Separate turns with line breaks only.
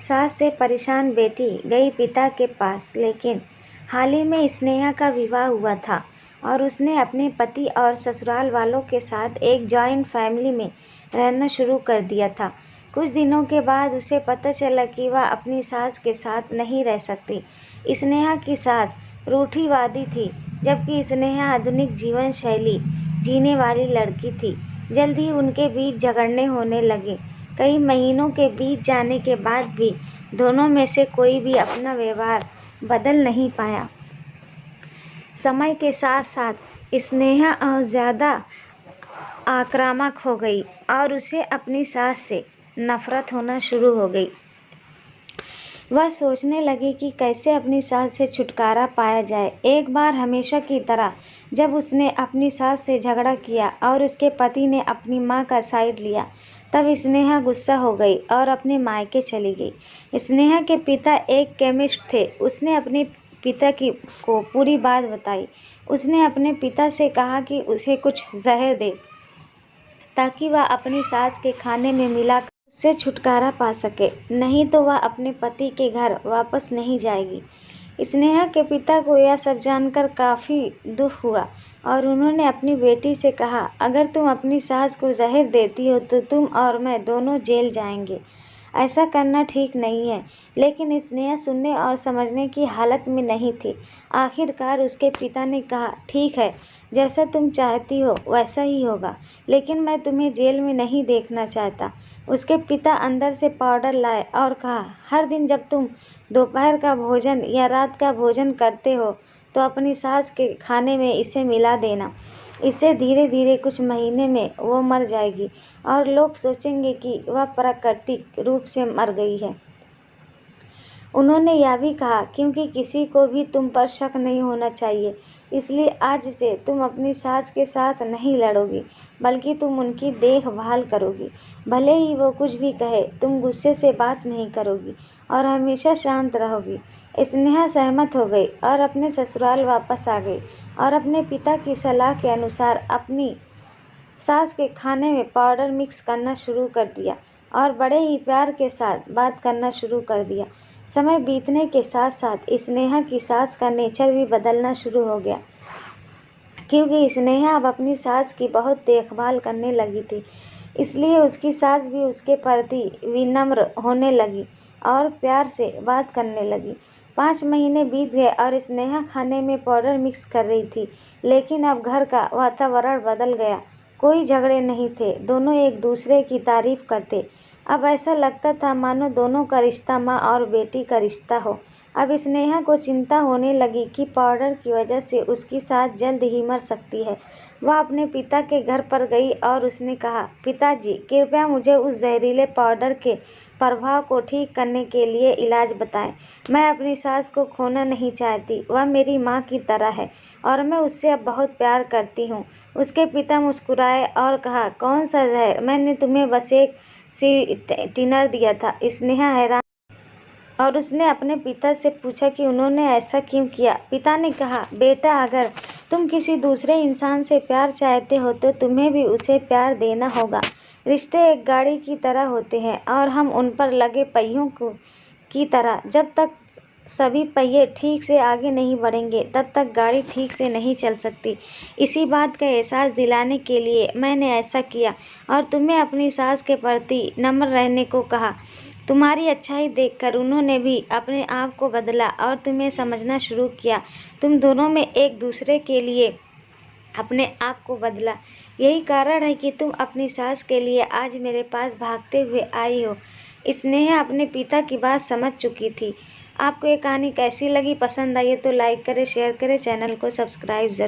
सास से परेशान बेटी गई पिता के पास, लेकिन हाल ही में स्नेहा का विवाह हुआ था और उसने अपने पति और ससुराल वालों के साथ एक जॉइंट फैमिली में रहना शुरू कर दिया था। कुछ दिनों के बाद उसे पता चला कि वह अपनी सास के साथ नहीं रह सकती। स्नेहा की सास रूढ़िवादी थी, जबकि स्नेहा आधुनिक जीवन शैली जीने वाली लड़की थी। जल्द ही उनके बीच झगड़ने होने लगे। कई महीनों के बीत जाने के बाद भी दोनों में से कोई भी अपना व्यवहार बदल नहीं पाया। समय के साथ साथ स्नेहा और ज़्यादा आक्रामक हो गई और उसे अपनी सास से नफरत होना शुरू हो गई। वह सोचने लगी कि कैसे अपनी सास से छुटकारा पाया जाए। एक बार हमेशा की तरह जब उसने अपनी सास से झगड़ा किया और उसके पति ने अपनी मां का साइड लिया, तब स्नेहा गुस्सा हो गई और अपने मायके चली गई। स्नेहा के पिता एक केमिस्ट थे। उसने अपने पिता को पूरी बात बताई। उसने अपने पिता से कहा कि उसे कुछ जहर दे ताकि वह अपनी सास के खाने में मिलाकर उससे छुटकारा पा सके, नहीं तो वह अपने पति के घर वापस नहीं जाएगी। स्नेहा के पिता को यह सब जानकर काफ़ी दुख हुआ और उन्होंने अपनी बेटी से कहा, अगर तुम अपनी सास को जहर देती हो तो तुम और मैं दोनों जेल जाएंगे। ऐसा करना ठीक नहीं है। लेकिन स्नेहा सुनने और समझने की हालत में नहीं थी। आखिरकार उसके पिता ने कहा, ठीक है, जैसा तुम चाहती हो वैसा ही होगा, लेकिन मैं तुम्हें जेल में नहीं देखना चाहता। उसके पिता अंदर से पाउडर लाए और कहा, हर दिन जब तुम दोपहर का भोजन या रात का भोजन करते हो तो अपनी सास के खाने में इसे मिला देना। इससे धीरे धीरे कुछ महीने में वो मर जाएगी और लोग सोचेंगे कि वह प्राकृतिक रूप से मर गई है। उन्होंने यह भी कहा, क्योंकि किसी को भी तुम पर शक नहीं होना चाहिए, इसलिए आज से तुम अपनी सास के साथ नहीं लड़ोगी, बल्कि तुम उनकी देखभाल करोगी। भले ही वो कुछ भी कहे, तुम गुस्से से बात नहीं करोगी और हमेशा शांत रहोगी। स्नेहा सहमत हो गई और अपने ससुराल वापस आ गई और अपने पिता की सलाह के अनुसार अपनी सास के खाने में पाउडर मिक्स करना शुरू कर दिया और बड़े ही प्यार के साथ बात करना शुरू कर दिया। समय बीतने के साथ साथ स्नेहा की सास का नेचर भी बदलना शुरू हो गया, क्योंकि स्नेहा अब अपनी सास की बहुत देखभाल करने लगी थी। इसलिए उसकी सास भी उसके प्रति विनम्र होने लगी और प्यार से बात करने लगी। 5 महीने बीत गए और स्नेहा खाने में पाउडर मिक्स कर रही थी, लेकिन अब घर का वातावरण बदल गया। कोई झगड़े नहीं थे, दोनों एक दूसरे की तारीफ करते। अब ऐसा लगता था मानो दोनों का रिश्ता माँ और बेटी का रिश्ता हो। अब स्नेहा को चिंता होने लगी कि पाउडर की वजह से उसकी सास जल्द ही मर सकती है। वह अपने पिता के घर पर गई और उसने कहा, पिताजी, कृपया मुझे उस जहरीले पाउडर के प्रभाव को ठीक करने के लिए इलाज बताएं। मैं अपनी सास को खोना नहीं चाहती। वह मेरी माँ की तरह है और मैं उससे अब बहुत प्यार करती हूँ। उसके पिता मुस्कुराए और कहा, कौन सा जहर? मैंने तुम्हें बस एक टिनर दिया था। स्नेहा हैरान और उसने अपने पिता से पूछा कि उन्होंने ऐसा क्यों किया। पिता ने कहा, बेटा, अगर तुम किसी दूसरे इंसान से प्यार चाहते हो तो तुम्हें भी उसे प्यार देना होगा। रिश्ते एक गाड़ी की तरह होते हैं और हम उन पर लगे पहियों की तरह। जब तक सभी पहिए ठीक से आगे नहीं बढ़ेंगे तब तक गाड़ी ठीक से नहीं चल सकती। इसी बात का एहसास दिलाने के लिए मैंने ऐसा किया और तुम्हें अपनी सास के प्रति नम्र रहने को कहा। तुम्हारी अच्छाई देखकर उन्होंने भी अपने आप को बदला और तुम्हें समझना शुरू किया। तुम दोनों में एक दूसरे के लिए अपने आप को बदला। यही कारण है कि तुम अपनी सास के लिए आज मेरे पास भागते हुए आई हो। स्नेहा अपने पिता की बात समझ चुकी थी। आपको ये कहानी कैसी लगी? पसंद आई है तो लाइक करें, शेयर करें, चैनल को सब्सक्राइब जरूर।